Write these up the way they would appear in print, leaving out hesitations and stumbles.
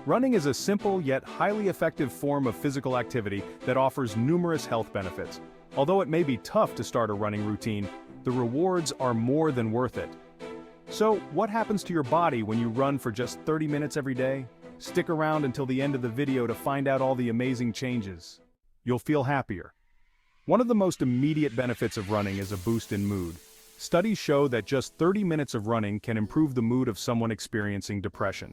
Running is a simple yet highly effective form of physical activity that offers numerous health benefits. Although it may be tough to start a running routine, the rewards are more than worth it. So, what happens to your body when you run for just 30 minutes every day? Stick around until the end of the video to find out all the amazing changes. You'll feel happier. One of the most immediate benefits of running is a boost in mood. Studies show that just 30 minutes of running can improve the mood of someone experiencing depression.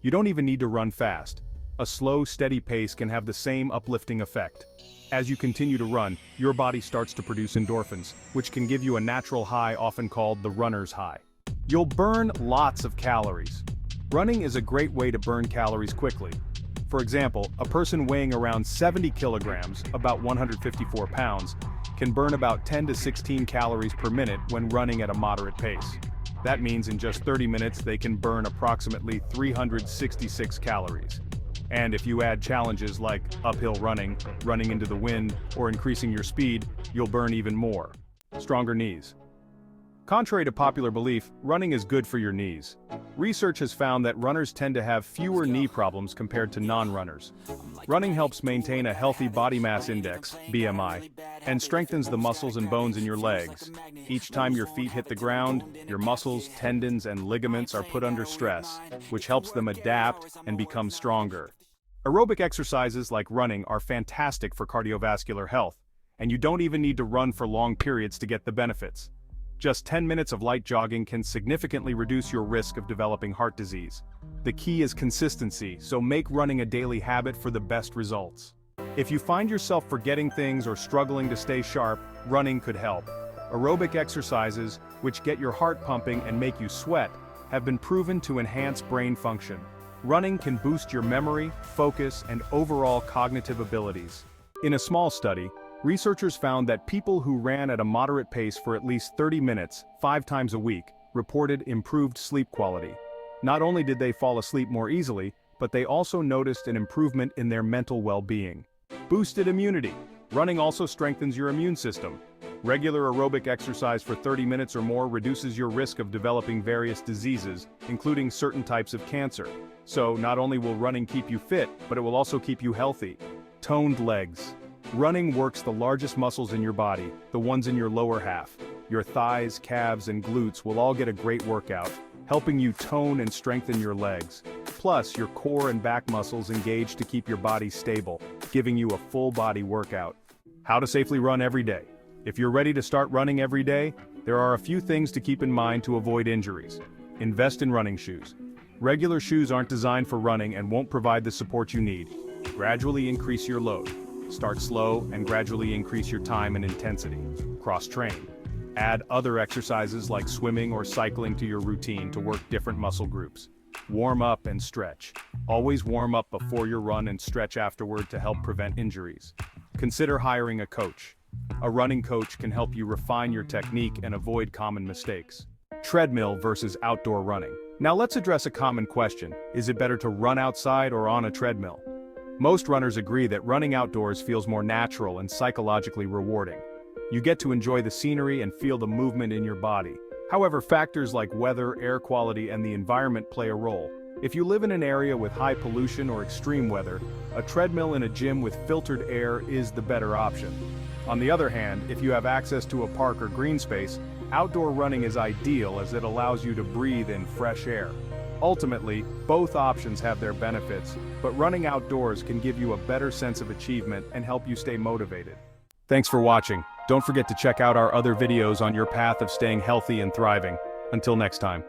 You don't even need to run fast. A slow, steady pace can have the same uplifting effect. As you continue to run, your body starts to produce endorphins, which can give you a natural high often called the runner's high. You'll burn lots of calories. Running is a great way to burn calories quickly. For example, a person weighing around 70 kilograms, about 154 pounds, can burn about 10 to 16 calories per minute when running at a moderate pace. That means in just 30 minutes they can burn approximately 366 calories. And if you add challenges like uphill running, running into the wind, or increasing your speed, you'll burn even more. Stronger knees. Contrary to popular belief, running is good for your knees. Research has found that runners tend to have fewer knee problems compared to non-runners. Running helps maintain a healthy body mass index, BMI, and strengthens the muscles and bones in your legs. Each time your feet hit the ground, your muscles, tendons, and ligaments are put under stress, which helps them adapt and become stronger. Aerobic exercises like running are fantastic for cardiovascular health, and you don't even need to run for long periods to get the benefits. Just 10 minutes of light jogging can significantly reduce your risk of developing heart disease. The key is consistency, so make running a daily habit for the best results. If you find yourself forgetting things or struggling to stay sharp, running could help. Aerobic exercises, which get your heart pumping and make you sweat, have been proven to enhance brain function. Running can boost your memory, focus, and overall cognitive abilities. In a small study, researchers found that people who ran at a moderate pace for at least 30 minutes, 5 times a week, reported improved sleep quality. Not only did they fall asleep more easily, but they also noticed an improvement in their mental well-being. Boosted immunity. Running also strengthens your immune system. Regular aerobic exercise for 30 minutes or more reduces your risk of developing various diseases, including certain types of cancer. So, not only will running keep you fit, but it will also keep you healthy. Toned legs. Running works the largest muscles in your body, the ones in your lower half. Your thighs, calves, and glutes will all get a great workout, helping you tone and strengthen your legs. Plus, your core and back muscles engage to keep your body stable, giving you a full body workout. How to safely run every day. If you're ready to start running every day, there are a few things to keep in mind to avoid injuries. Invest in running shoes. Regular shoes aren't designed for running and won't provide the support you need. Gradually increase your load. Start slow and gradually increase your time and intensity. Cross-train. Add other exercises like swimming or cycling to your routine to work different muscle groups. Warm up and stretch. Always warm up before your run and stretch afterward to help prevent injuries. Consider hiring a coach. A running coach can help you refine your technique and avoid common mistakes. Treadmill versus outdoor running. Now let's address a common question. Is it better to run outside or on a treadmill? Most runners agree that running outdoors feels more natural and psychologically rewarding. You get to enjoy the scenery and feel the movement in your body. However, factors like weather, air quality, and the environment play a role. If you live in an area with high pollution or extreme weather, a treadmill in a gym with filtered air is the better option. On the other hand, if you have access to a park or green space, outdoor running is ideal as it allows you to breathe in fresh air. Ultimately, both options have their benefits, but running outdoors can give you a better sense of achievement and help you stay motivated. Thanks for watching. Don't forget to check out our other videos on your path of staying healthy and thriving. Until next time.